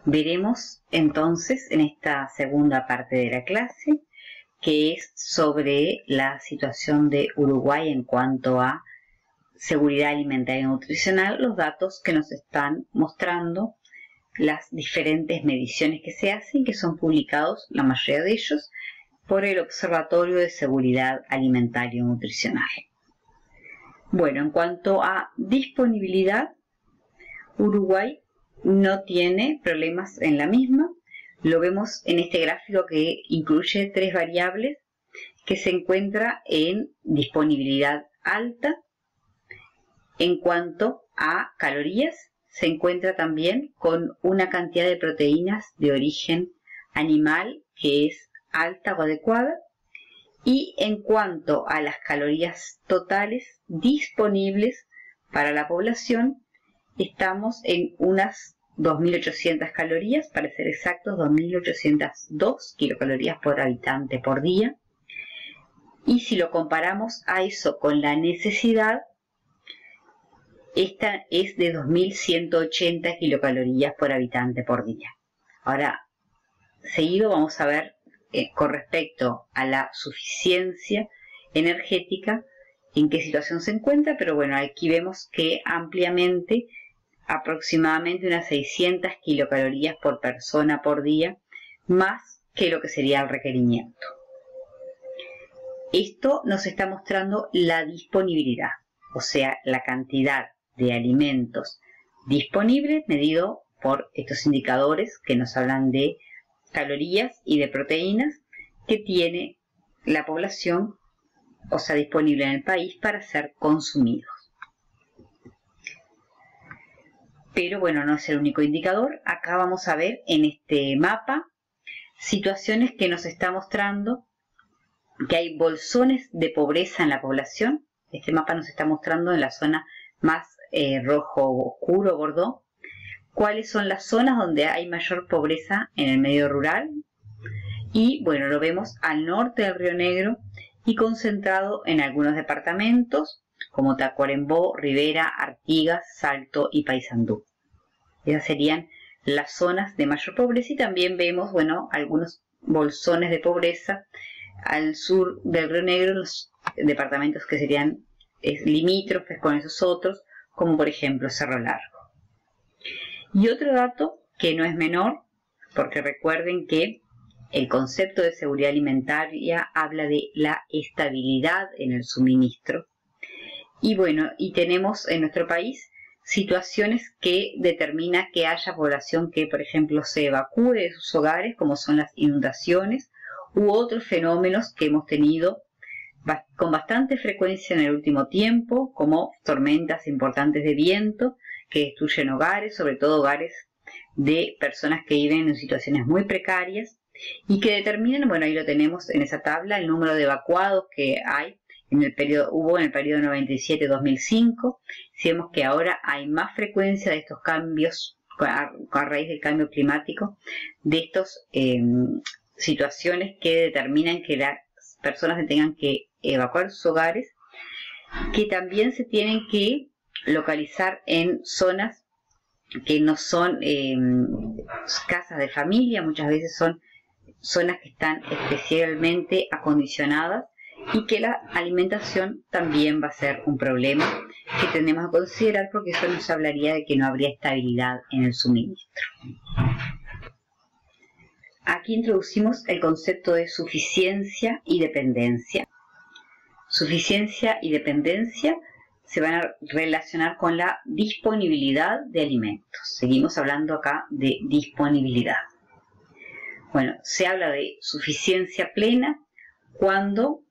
Veremos entonces en esta segunda parte de la clase, que es sobre la situación de Uruguay en cuanto a seguridad alimentaria y nutricional, los datos que nos están mostrando las diferentes mediciones que se hacen, que son publicados, la mayoría de ellos, por el Observatorio de Seguridad Alimentaria y Nutricional. Bueno, en cuanto a disponibilidad, Uruguay no tiene problemas en la misma. Lo vemos en este gráfico que incluye 3 variables, que se encuentra en disponibilidad alta. En cuanto a calorías, se encuentra también con una cantidad de proteínas de origen animal que es alta o adecuada. Y en cuanto a las calorías totales disponibles para la población, estamos en unas 2.800 calorías, para ser exactos 2.802 kilocalorías por habitante por día. Y si lo comparamos a eso con la necesidad, esta es de 2.180 kilocalorías por habitante por día. Ahora, seguido vamos a ver con respecto a la suficiencia energética en qué situación se encuentra, pero bueno, aquí vemos que ampliamente, aproximadamente unas 600 kilocalorías por persona por día, más que lo que sería el requerimiento. Esto nos está mostrando la disponibilidad, o sea, la cantidad de alimentos disponibles medido por estos indicadores que nos hablan de calorías y de proteínas que tiene la población, o sea, disponible en el país para ser consumidos. Pero bueno, no es el único indicador. Acá vamos a ver en este mapa situaciones que nos está mostrando que hay bolsones de pobreza en la población. Este mapa nos está mostrando en la zona más rojo oscuro, bordó, cuáles son las zonas donde hay mayor pobreza en el medio rural. Y bueno, lo vemos al norte del Río Negro y concentrado en algunos departamentos como Tacuarembó, Rivera, Artigas, Salto y Paysandú. Esas serían las zonas de mayor pobreza, y también vemos, bueno, algunos bolsones de pobreza al sur del Río Negro, los departamentos que serían limítrofes con esos otros, como por ejemplo Cerro Largo. Y otro dato que no es menor, porque recuerden que el concepto de seguridad alimentaria habla de la estabilidad en el suministro. Y bueno, y tenemos en nuestro país situaciones que determinan que haya población que, por ejemplo, se evacúe de sus hogares, como son las inundaciones, u otros fenómenos que hemos tenido con bastante frecuencia en el último tiempo, como tormentas importantes de viento que destruyen hogares, sobre todo hogares de personas que viven en situaciones muy precarias, y que determinan, bueno, ahí lo tenemos en esa tabla, el número de evacuados que hay hubo en el periodo 97-2005. Si vemos que ahora hay más frecuencia de estos cambios a raíz del cambio climático, de estas situaciones que determinan que las personas se tengan que evacuar sus hogares, que también se tienen que localizar en zonas que no son casas de familia, muchas veces son zonas que están especialmente acondicionadas, y que la alimentación también va a ser un problema que tenemos que considerar, porque eso nos hablaría de que no habría estabilidad en el suministro. Aquí introducimos el concepto de suficiencia y dependencia. Suficiencia y dependencia se van a relacionar con la disponibilidad de alimentos. Seguimos hablando acá de disponibilidad. Bueno, se habla de suficiencia plena cuando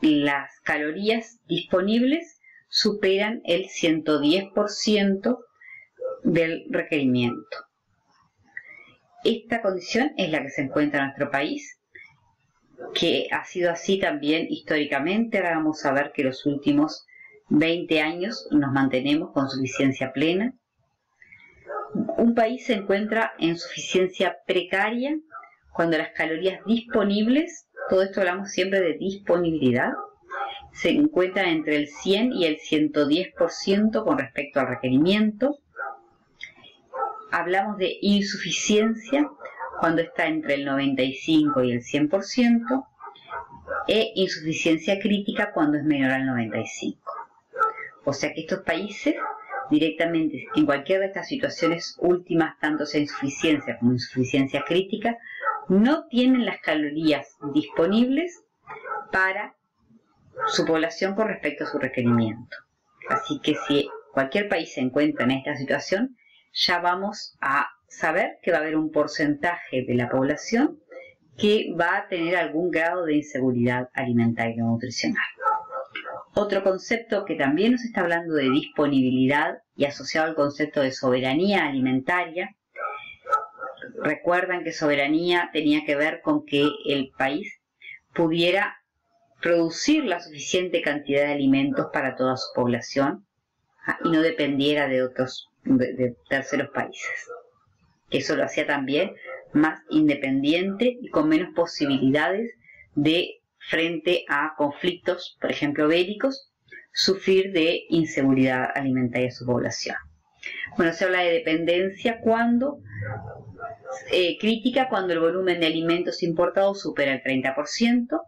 las calorías disponibles superan el 110% del requerimiento. Esta condición es la que se encuentra en nuestro país, que ha sido así también históricamente. Ahora vamos a ver que los últimos 20 años nos mantenemos con suficiencia plena. Un país se encuentra en suficiencia precaria cuando las calorías disponibles, todo esto hablamos siempre de disponibilidad, se encuentran entre el 100 y el 110% con respecto al requerimiento. hablamos de insuficiencia cuando está entre el 95 y el 100%, e insuficiencia crítica cuando es menor al 95. O sea que estos países directamente en cualquiera de estas situaciones últimas, tanto sea insuficiencia como insuficiencia crítica, no tienen las calorías disponibles para su población con respecto a su requerimiento. Así que si cualquier país se encuentra en esta situación, ya vamos a saber que va a haber un porcentaje de la población que va a tener algún grado de inseguridad alimentaria o nutricional. Otro concepto que también nos está hablando de disponibilidad y asociado al concepto de soberanía alimentaria. Recuerdan que soberanía tenía que ver con que el país pudiera producir la suficiente cantidad de alimentos para toda su población y no dependiera de terceros países. Eso lo hacía también más independiente y con menos posibilidades de, frente a conflictos, por ejemplo bélicos, sufrir de inseguridad alimentaria a su población. Bueno, se habla de dependencia cuando crítica cuando el volumen de alimentos importados supera el 30%,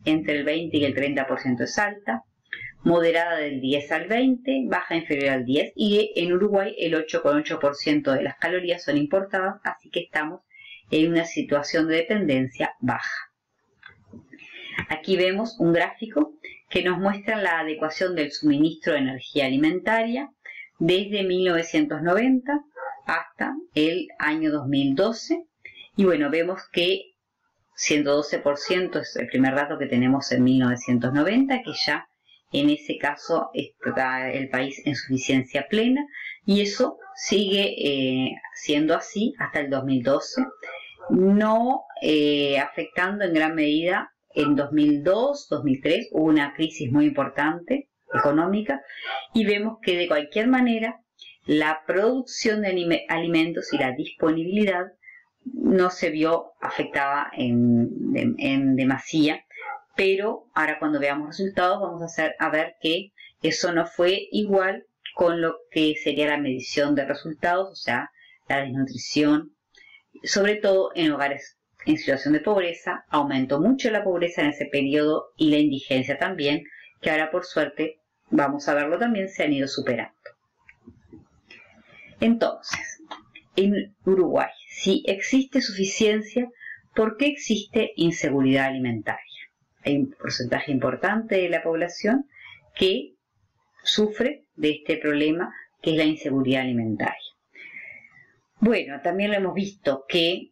entre el 20 y el 30% es alta, moderada del 10 al 20, baja inferior al 10, y en Uruguay el 8,8% de las calorías son importadas, así que estamos en una situación de dependencia baja. Aquí vemos un gráfico que nos muestra la adecuación del suministro de energía alimentaria desde 1990 hasta el año 2012. Y bueno, vemos que 112% es el primer dato que tenemos en 1990, que ya en ese caso está el país en suficiencia plena, y eso sigue siendo así hasta el 2012, no afectando en gran medida. En 2002, 2003 hubo una crisis muy importante económica y vemos que de cualquier manera la producción de alimentos y la disponibilidad no se vio afectada en demasía, pero ahora cuando veamos resultados vamos a ver que eso no fue igual con lo que sería la medición de resultados, o sea, la desnutrición, sobre todo en hogares en situación de pobreza. Aumentó mucho la pobreza en ese periodo y la indigencia también, que ahora por suerte, vamos a verlo también, se han ido superando. Entonces, en Uruguay, si existe suficiencia, ¿por qué existe inseguridad alimentaria? Hay un porcentaje importante de la población que sufre de este problema que es la inseguridad alimentaria. Bueno, también lo hemos visto que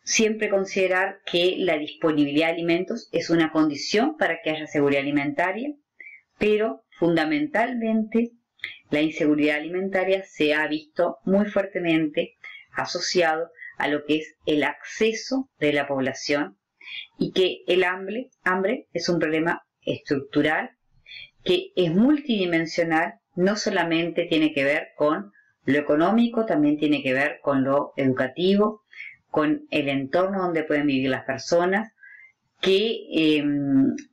siempre considerar que la disponibilidad de alimentos es una condición para que haya seguridad alimentaria, pero fundamentalmente la inseguridad alimentaria se ha visto muy fuertemente asociado a lo que es el acceso de la población, y que el hambre es un problema estructural que es multidimensional, no solamente tiene que ver con lo económico, también tiene que ver con lo educativo, con el entorno donde pueden vivir las personas, qué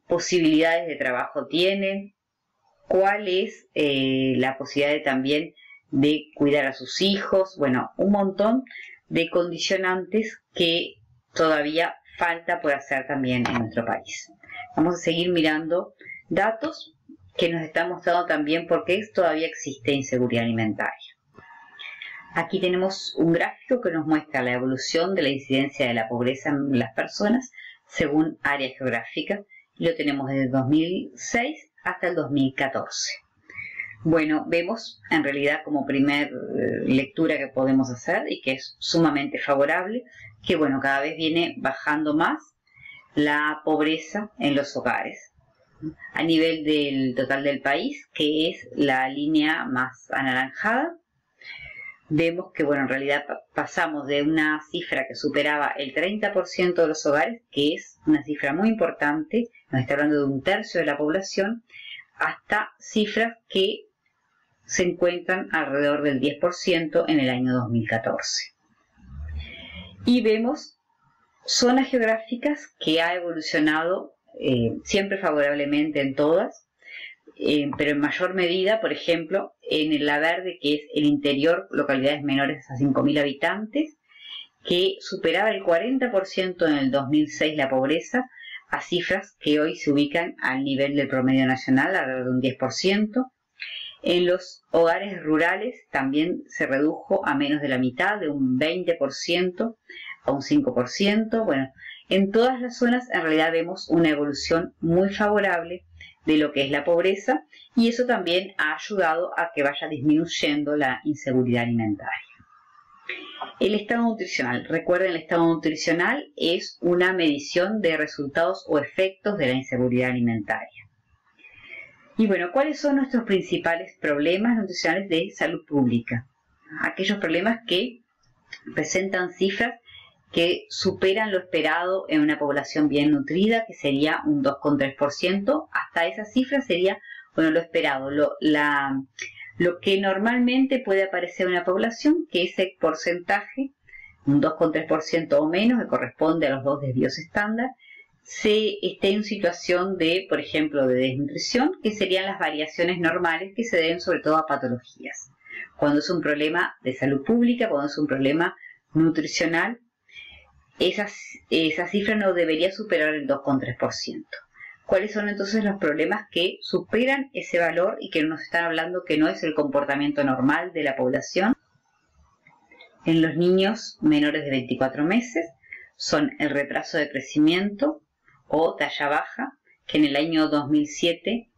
posibilidades de trabajo tienen, cuál es la posibilidad también de cuidar a sus hijos, bueno, un montón de condicionantes que todavía falta por hacer también en nuestro país. Vamos a seguir mirando datos que nos están mostrando también por qué todavía existe inseguridad alimentaria. Aquí tenemos un gráfico que nos muestra la evolución de la incidencia de la pobreza en las personas según área geográfica. Lo tenemos desde 2006 hasta el 2014. Bueno, vemos en realidad como primer lectura que podemos hacer y que es sumamente favorable, que bueno, cada vez viene bajando más la pobreza en los hogares. A nivel del total del país, que es la línea más anaranjada, vemos que bueno, en realidad pasamos de una cifra que superaba el 30% de los hogares, que es una cifra muy importante, nos está hablando de un tercio de la población, hasta cifras que se encuentran alrededor del 10% en el año 2014. Y vemos zonas geográficas que ha evolucionado siempre favorablemente en todas, pero en mayor medida, por ejemplo, en la verde, que es el interior, localidades menores a 5.000 habitantes, que superaba el 40% en el 2006 la pobreza, a cifras que hoy se ubican al nivel del promedio nacional, alrededor de un 10%. En los hogares rurales también se redujo a menos de la mitad, de un 20% a un 5%. Bueno, en todas las zonas en realidad vemos una evolución muy favorable de lo que es la pobreza, y eso también ha ayudado a que vaya disminuyendo la inseguridad alimentaria. El estado nutricional. Recuerden, el estado nutricional es una medición de resultados o efectos de la inseguridad alimentaria. Y bueno, ¿cuáles son nuestros principales problemas nutricionales de salud pública? Aquellos problemas que presentan cifras que superan lo esperado en una población bien nutrida, que sería un 2,3%. Hasta esa cifra sería, bueno, lo esperado, lo que normalmente puede aparecer en una población, que ese porcentaje, un 2,3% o menos, que corresponde a los 2 desvíos estándar, se esté en situación de, por ejemplo, de desnutrición, que serían las variaciones normales que se deben sobre todo a patologías. Cuando es un problema de salud pública, cuando es un problema nutricional, esa cifra no debería superar el 2,3%. ¿Cuáles son entonces los problemas que superan ese valor y que nos están hablando que no es el comportamiento normal de la población? En los niños menores de 24 meses son el retraso de crecimiento o talla baja, que en el año 2007,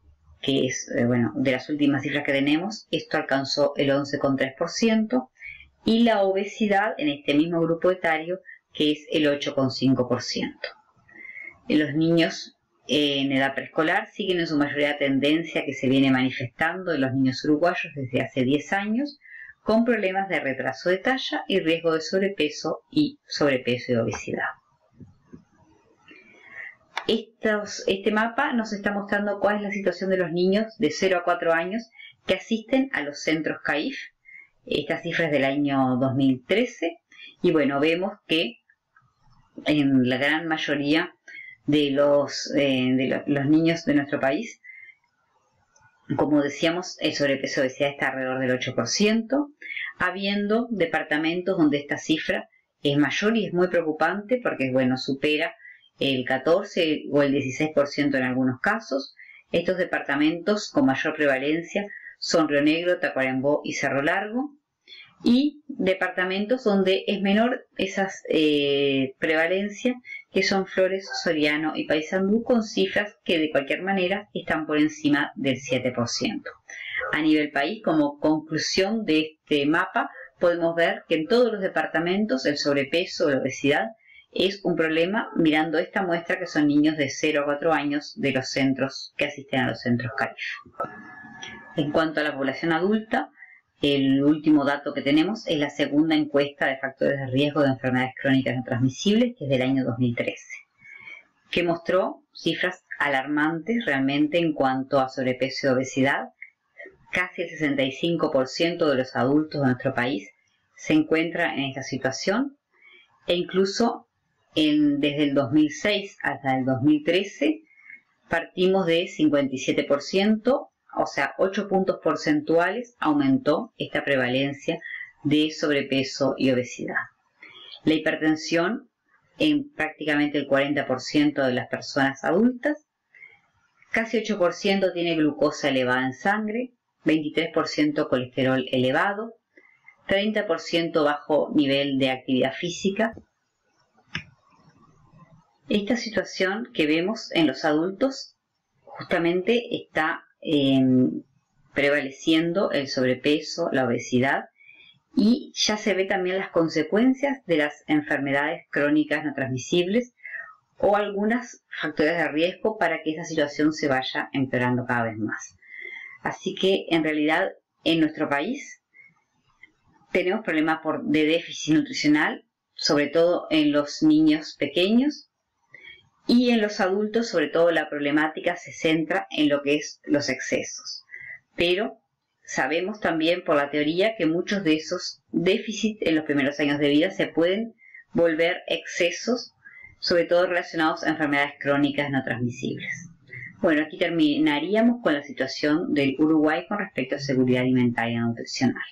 que es de las últimas cifras que tenemos, esto alcanzó el 11,3%, y la obesidad en este mismo grupo etario, que es el 8,5%. Los niños en edad preescolar siguen en su mayoría tendencia que se viene manifestando en los niños uruguayos desde hace 10 años, con problemas de retraso de talla y riesgo de sobrepeso y obesidad. Este mapa nos está mostrando cuál es la situación de los niños de 0 a 4 años que asisten a los centros CAIF. Esta cifra es del año 2013 y bueno, vemos que en la gran mayoría de los niños de nuestro país, como decíamos, el sobrepeso y obesidad está alrededor del 8%, habiendo departamentos donde esta cifra es mayor y es muy preocupante porque, bueno, supera el 14 o el 16% en algunos casos. Estos departamentos con mayor prevalencia son Río Negro, Tacuarembó y Cerro Largo, y departamentos donde es menor esa prevalencia, que son Flores, Soriano y Paysandú, con cifras que de cualquier manera están por encima del 7%. A nivel país, como conclusión de este mapa, podemos ver que en todos los departamentos el sobrepeso o la obesidad es un problema, mirando esta muestra que son niños de 0 a 4 años de los centros que asisten a los centros CAIF. En cuanto a la población adulta, el último dato que tenemos es la segunda encuesta de factores de riesgo de enfermedades crónicas no transmisibles, que es del año 2013, que mostró cifras alarmantes realmente en cuanto a sobrepeso y obesidad. Casi el 65% de los adultos de nuestro país se encuentra en esta situación, e incluso desde el 2006 hasta el 2013 partimos de 57%, o sea, 8 puntos porcentuales aumentó esta prevalencia de sobrepeso y obesidad. La hipertensión en prácticamente el 40% de las personas adultas, casi 8% tiene glucosa elevada en sangre, 23% colesterol elevado, 30% bajo nivel de actividad física. Esta situación que vemos en los adultos justamente está prevaleciendo el sobrepeso, la obesidad, y ya se ve también las consecuencias de las enfermedades crónicas no transmisibles o algunos factores de riesgo para que esa situación se vaya empeorando cada vez más. Así que en realidad en nuestro país tenemos problemas de déficit nutricional, sobre todo en los niños pequeños, y en los adultos, sobre todo, la problemática se centra en lo que es los excesos. Pero sabemos también por la teoría que muchos de esos déficits en los primeros años de vida se pueden volver excesos, sobre todo relacionados a enfermedades crónicas no transmisibles. Bueno, aquí terminaríamos con la situación del Uruguay con respecto a seguridad alimentaria y nutricional.